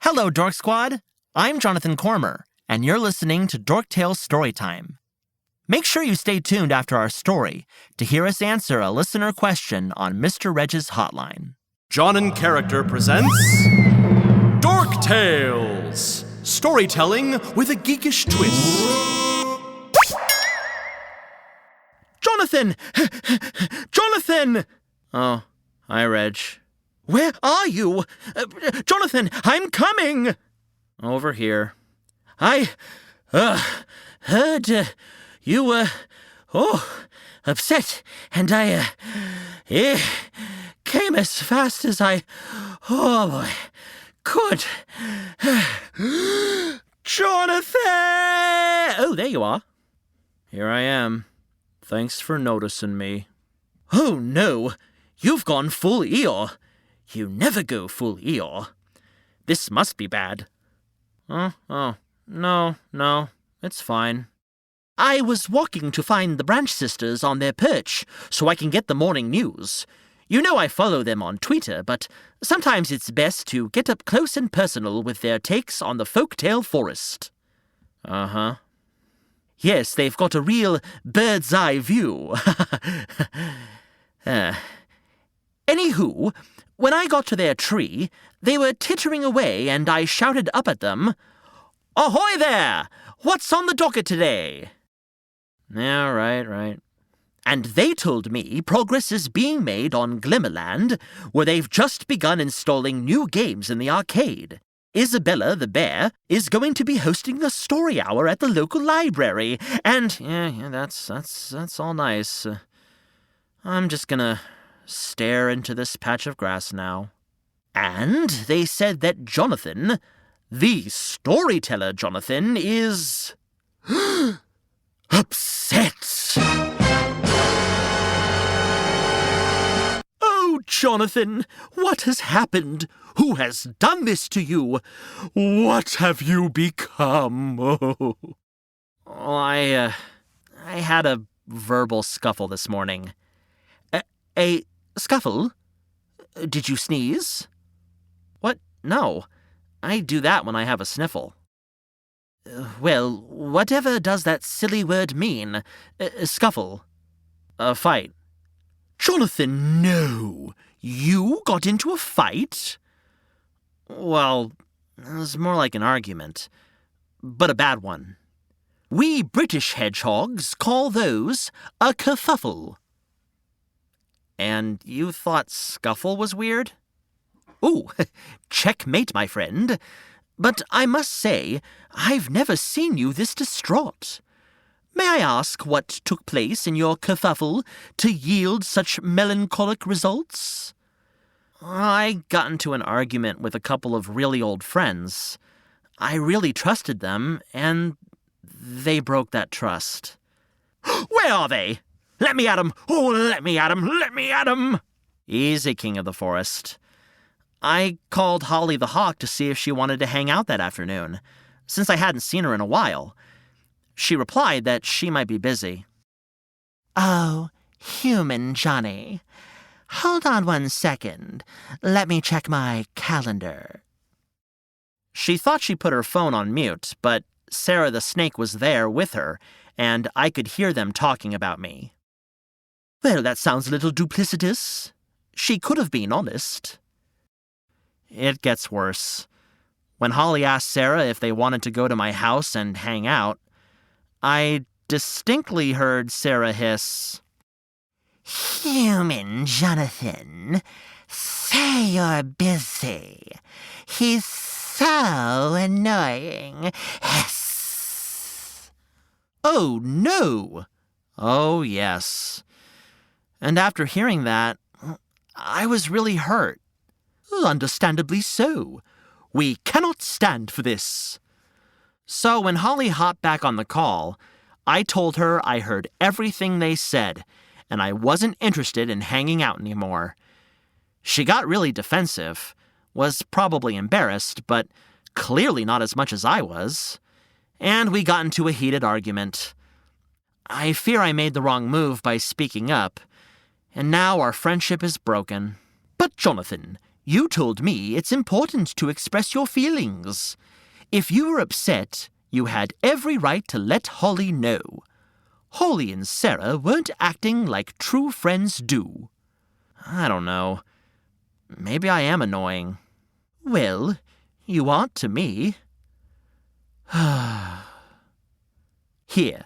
Hello, Dork Squad! I'm Jonathan Cormur, and you're listening to Dorktales Storytime. Make sure you stay tuned after our story to hear us answer a listener question on Mr. REDGE'S Hotline. John and Character presents Dorktales, storytelling with a geekish twist. Jonathan! Jonathan! Oh, hi, Reg. Where are you? Jonathan, I'm coming! Over here. I heard you were, upset, and I came as fast as I, could. Jonathan! Oh, there you are. Here I am. Thanks for noticing me. Oh, no. You've gone full Eeyore. You never go full Eeyore. This must be bad. No, it's fine. I was walking to find the Branch Sisters on their perch so I can get the morning news. You know I follow them on Twitter, but sometimes it's best to get up close and personal with their takes on the folktale forest. Uh-huh. Yes, they've got a real bird's-eye view. Anywho, when I got to their tree, they were tittering away and I shouted up at them, "Ahoy there! What's on the docket today?" Yeah, right. And they told me progress is being made on Glimmerland, where they've just begun installing new games in the arcade. Isabella the bear is going to be hosting the story hour at the local library, and yeah, that's all nice. I'm just gonna stare into this patch of grass now. And they said that Jonathan, the storyteller Jonathan, is upset. Oh, Jonathan, what has happened? Who has done this to you? What have you become? Oh, I had a verbal scuffle this morning. A scuffle? Did you sneeze? What? No. I do that when I have a sniffle. Well, whatever does that silly word mean? Scuffle. A fight. Jonathan, no! You got into a fight? Well, it was more like an argument, but a bad one. We British hedgehogs call those a kerfuffle. And you thought scuffle was weird? Ooh, checkmate, my friend. But I must say, I've never seen you this distraught. May I ask what took place in your kerfuffle to yield such melancholic results? I got into an argument with a couple of really old friends. I really trusted them, and they broke that trust. Where are they? Let me at 'em! Oh, let me at 'em! Let me at 'em! Easy, King of the Forest. I called Holly the Hawk to see if she wanted to hang out that afternoon, since I hadn't seen her in a while. She replied that she might be busy. Oh, human Johnny. Hold on 1 second. Let me check my calendar. She thought she put her phone on mute, but Sarah the Snake was there with her, and I could hear them talking about me. Well, that sounds a little duplicitous. She could have been honest. It gets worse. When Holly asked Sarah if they wanted to go to my house and hang out, I distinctly heard Sarah hiss, "Human Jonathan, say you're busy. He's so annoying. Hiss." Oh, no! Oh, yes. And after hearing that, I was really hurt. Understandably so. We cannot stand for this. So when Holly hopped back on the call, I told her I heard everything they said, and I wasn't interested in hanging out anymore. She got really defensive, was probably embarrassed, but clearly not as much as I was. And we got into a heated argument. I fear I made the wrong move by speaking up, and now our friendship is broken. But Jonathan, You told me it's important to express your feelings. If you were upset, you had every right to let Holly know. Holly and Sarah weren't acting like true friends do. I don't know. Maybe I am annoying. Well, you aren't to me. Here,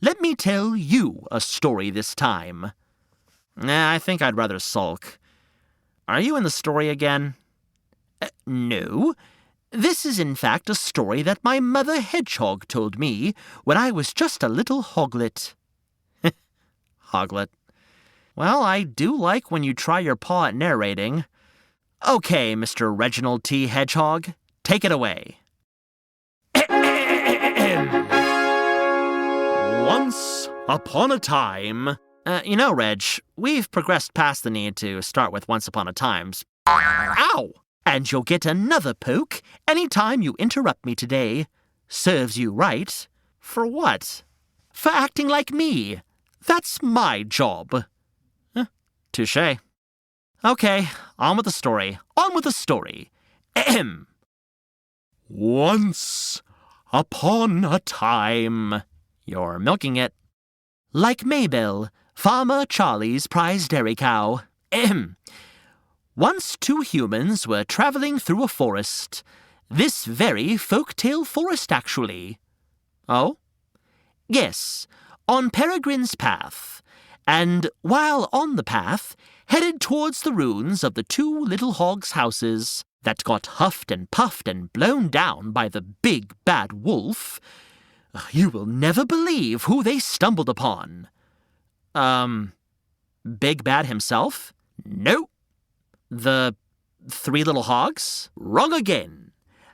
let me tell you a story this time. I think I'd rather sulk. Are you in the story again? No. This is in fact a story that my mother hedgehog told me when I was just a little hoglet. Hoglet. Well, I do like when you try your paw at narrating. Okay, Mr. Reginald T. Hedgehog, take it away. Once upon a time... Reg, we've progressed past the need to start with once upon a times. Ow! And you'll get another poke any time you interrupt me today. Serves you right. For what? For acting like me. That's my job. Touché. Okay, on with the story. On with the story. Ahem. Once upon a time... You're milking it. Like Maybelle, Farmer Charlie's prize dairy cow. Ahem. Once two humans were traveling through a forest. This very folktale forest, actually. Oh? Yes, on Peregrine's path. And while on the path, headed towards the ruins of the two little hogs' houses that got huffed and puffed and blown down by the big bad wolf, you will never believe who they stumbled upon. Big Bad himself? Nope. The three little hogs? Wrong again.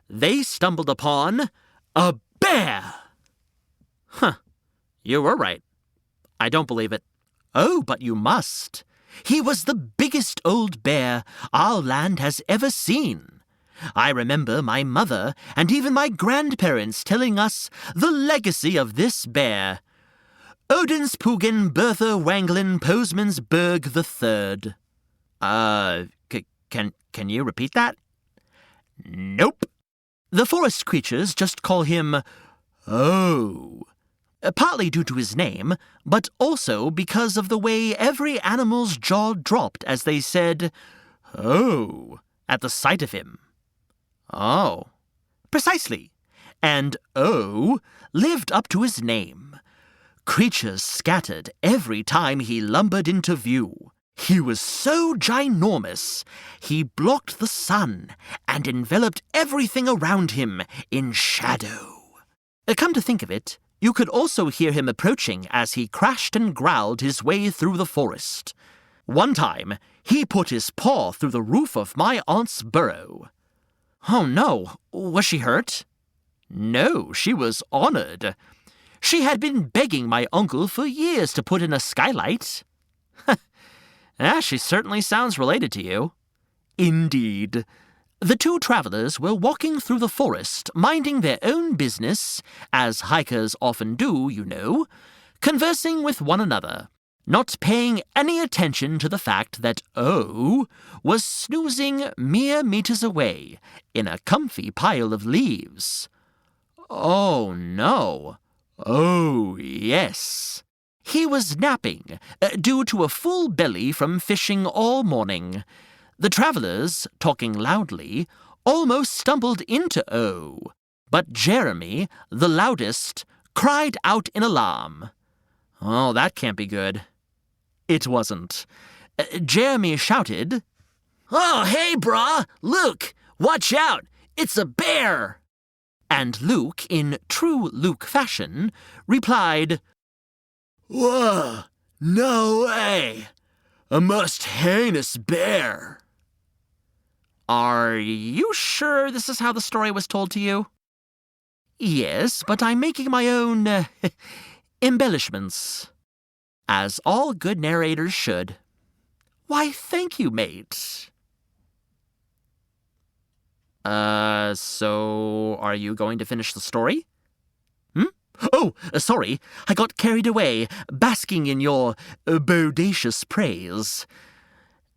They stumbled upon a bear. Huh. You were right. I don't believe it. Oh, but you must. He was the biggest old bear our land has ever seen. I remember my mother and even my grandparents telling us the legacy of this bear. Odinspugin Bertha Wanglin Posmansberg III. Can you repeat that? Nope. The forest creatures just call him Oh. Partly due to his name, but also because of the way every animal's jaw dropped as they said, Oh, at the sight of him. Oh. Precisely. And Oh lived up to his name. Creatures scattered every time he lumbered into view. He was so ginormous, he blocked the sun and enveloped everything around him in shadow. Come to think of it, you could also hear him approaching as he crashed and growled his way through the forest. One time, he put his paw through the roof of my aunt's burrow. Oh no, was she hurt? No, she was honored. She had been begging my uncle for years to put in a skylight. She certainly sounds related to you. Indeed. The two travelers were walking through the forest, minding their own business, as hikers often do, you know, conversing with one another, not paying any attention to the fact that O was snoozing mere meters away in a comfy pile of leaves. Oh, no. Oh, yes. He was napping, due to a full belly from fishing all morning. The travelers, talking loudly, almost stumbled into O, but Jeremy, the loudest, cried out in alarm. Oh, that can't be good. It wasn't. Jeremy shouted, Oh, hey, brah! Luke! Watch out! It's a bear! And Luke, in true Luke fashion, replied, Whoa! No way! A most heinous bear! Are you sure this is how the story was told to you? Yes, but I'm making my own, embellishments. As all good narrators should. Why, thank you, mate. So are you going to finish the story? Oh, sorry, I got carried away, basking in your bodacious praise.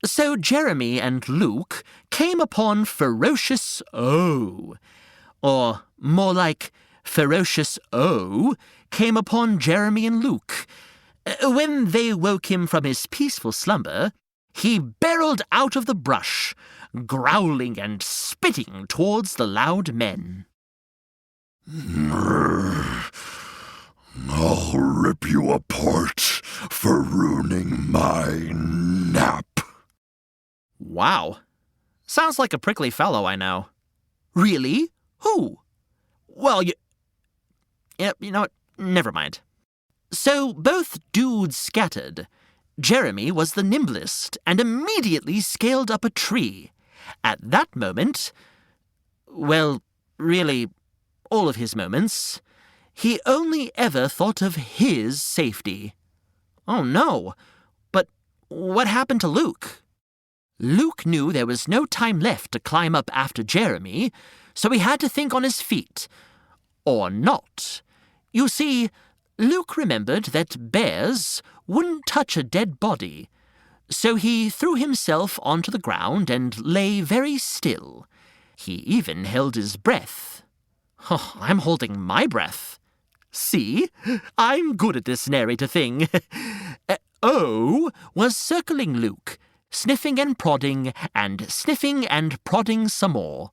So Jeremy and Luke came upon ferocious O. Or more like ferocious O came upon Jeremy and Luke. When they woke him from his peaceful slumber, he barreled out of the brush, growling and spitting towards the loud men. I'll rip you apart for ruining my nap. Wow. Sounds like a prickly fellow I know. Really? Who? Well, you know what? Never mind. So both dudes scattered. Jeremy was the nimblest and immediately scaled up a tree. At that moment, well, really, all of his moments, he only ever thought of his safety. Oh no, but what happened to Luke? Luke knew there was no time left to climb up after Jeremy, so he had to think on his feet. Or not. You see, Luke remembered that bears wouldn't touch a dead body, so he threw himself onto the ground and lay very still. He even held his breath. Oh, I'm holding my breath. See? I'm good at this narrator thing. O was circling Luke, sniffing and prodding, and sniffing and prodding some more.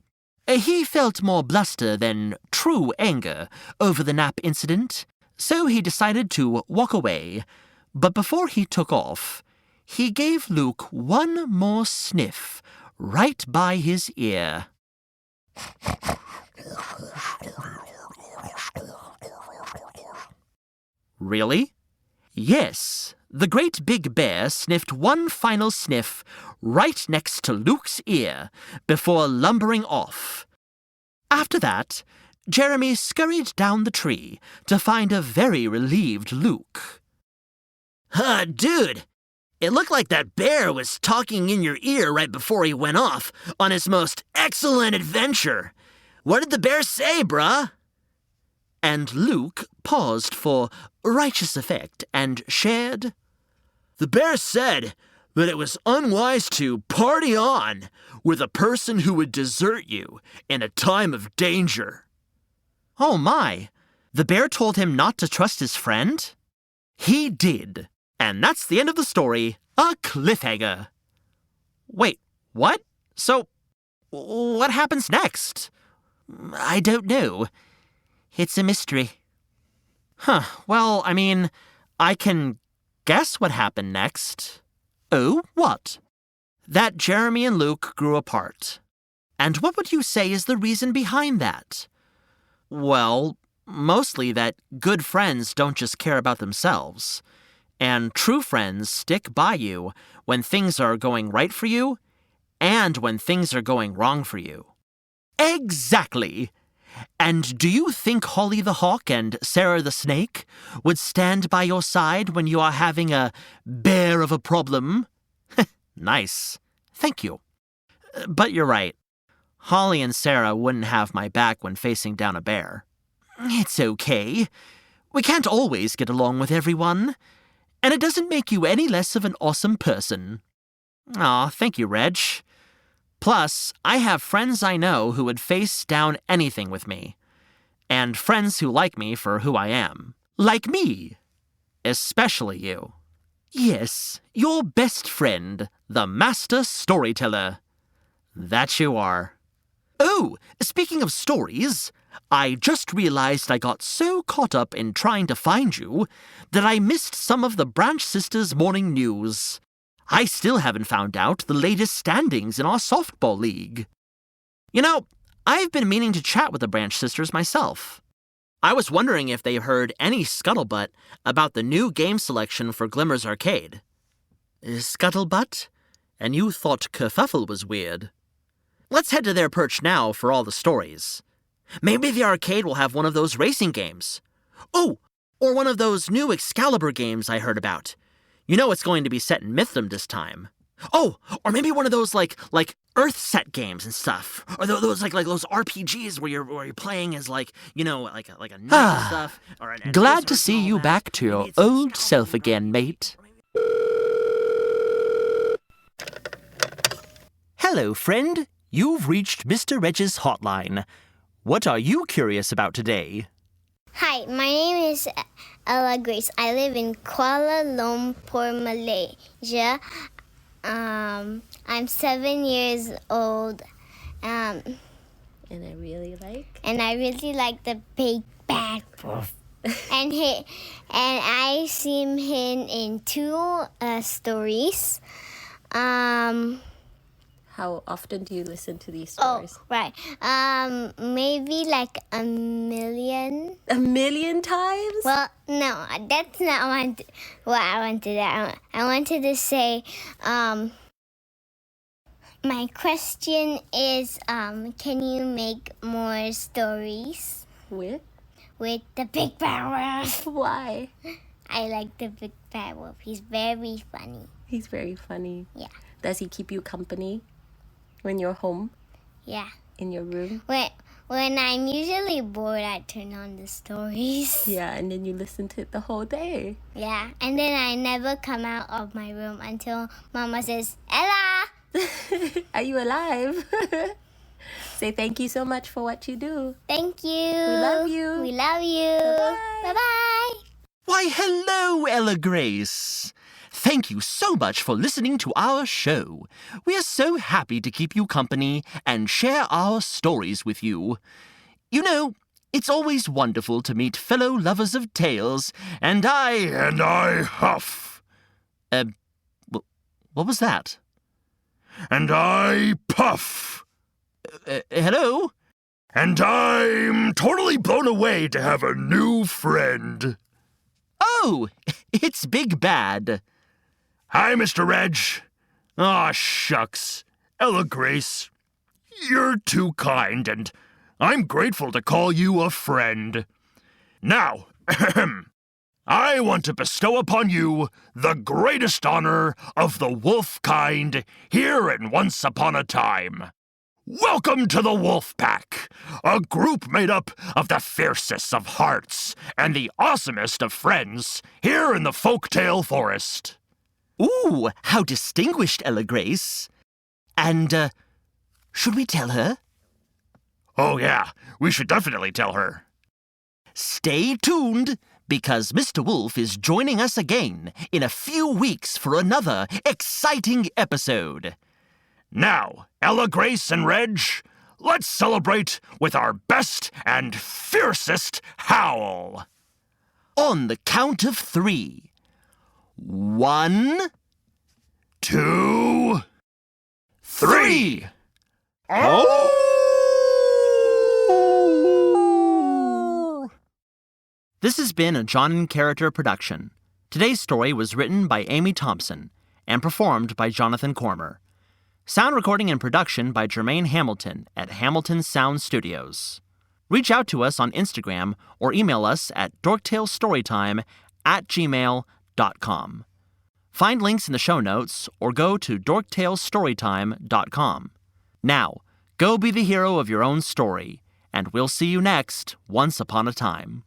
He felt more bluster than true anger over the nap incident, so he decided to walk away. But before he took off, he gave Luke one more sniff right by his ear. Really? Yes, the great big bear sniffed one final sniff right next to Luke's ear before lumbering off. After that, Jeremy scurried down the tree to find a very relieved Luke. Dude, it looked like that bear was talking in your ear right before he went off on his most excellent adventure. What did the bear say, bruh? And Luke paused for righteous effect and shared, "The bear said that it was unwise to party on with a person who would desert you in a time of danger." Oh my, the bear told him not to trust his friend? He did. And that's the end of the story, a cliffhanger. Wait, what? So, what happens next? I don't know. It's a mystery. Well, I mean, I can guess what happened next. Oh, what? That Jeremy and Luke grew apart. And what would you say is the reason behind that? Well, mostly that good friends don't just care about themselves. And true friends stick by you when things are going right for you and when things are going wrong for you. Exactly! And do you think Holly the Hawk and Sarah the Snake would stand by your side when you are having a bear of a problem? Nice. Thank you. But you're right. Holly and Sarah wouldn't have my back when facing down a bear. It's okay. We can't always get along with everyone. And it doesn't make you any less of an awesome person. Aw, thank you, Reg. Plus, I have friends I know who would face down anything with me. And friends who like me for who I am. Like me. Especially you. Yes, your best friend, the master storyteller. That you are. Oh, speaking of stories, I just realized I got so caught up in trying to find you that I missed some of the Branch Sisters' morning news. I still haven't found out the latest standings in our softball league. You know, I've been meaning to chat with the Branch Sisters myself. I was wondering if they heard any scuttlebutt about the new game selection for Glimmer's Arcade. Scuttlebutt? And you thought kerfuffle was weird. Let's head to their perch now for all the stories. Maybe the arcade will have one of those racing games. Oh, or one of those new Excalibur games I heard about. You know it's going to be set in Mythram this time. Oh, or maybe one of those like Earth set games and stuff, or those like those RPGs where you're playing as like a knight and stuff. Or Glad to see you back to your old self again, mate. Hello, friend. You've reached Mr. Redge's hotline. What are you curious about today? Hi, my name is Ella Grace. I live in Kuala Lumpur, Malaysia. I'm 7 years old. And I really like the big bad wolf. and I seen him in 2 stories. How often do you listen to these stories? Oh, right. Maybe like 1,000,000. 1,000,000 times? Well, no, that's not what I wanted. I wanted to say, my question is, can you make more stories With the big bad wolf? Why? I like the big bad wolf. He's very funny. He's very funny. Yeah. Does he keep you company when you're home Yeah. in your room? When I'm usually bored, I turn on the stories. Yeah, and then you listen to it the whole day. Yeah, and then I never come out of my room until Mama says, Ella! Are you alive? Say thank you so much for what you do. Thank you. We love you. We love you. Bye-bye. Bye-bye. Why, hello, Ella Grace. Thank you so much for listening to our show. We are so happy to keep you company and share our stories with you. You know, it's always wonderful to meet fellow lovers of tales, and I huff. What was that? And I puff. Hello? And I'm totally blown away to have a new friend. Oh, it's Big Bad. Hi, Mr. Reg. Aw, shucks. Ella Grace, you're too kind, and I'm grateful to call you a friend. Now, I want to bestow upon you the greatest honor of the wolf kind here in Once Upon a Time. Welcome to the Wolf Pack, a group made up of the fiercest of hearts and the awesomest of friends here in the folktale forest. Ooh, how distinguished, Ella Grace. And, should we tell her? Oh yeah, we should definitely tell her. Stay tuned, because Mr. Wolf is joining us again in a few weeks for another exciting episode. Now, Ella Grace and Reg, let's celebrate with our best and fiercest howl. On the count of 3. 1, 2, 3. Oh! This has been a John and Character production. Today's story was written by Amy Thompson and performed by Jonathan Cormur. Sound recording and production by Jermaine Hamilton at Hamilton Sound Studios. Reach out to us on Instagram or email us at dorktalestorytime@gmail.com. Find links in the show notes or go to dorktalestorytime.com. Now, go be the hero of your own story, and we'll see you next Once Upon a Time.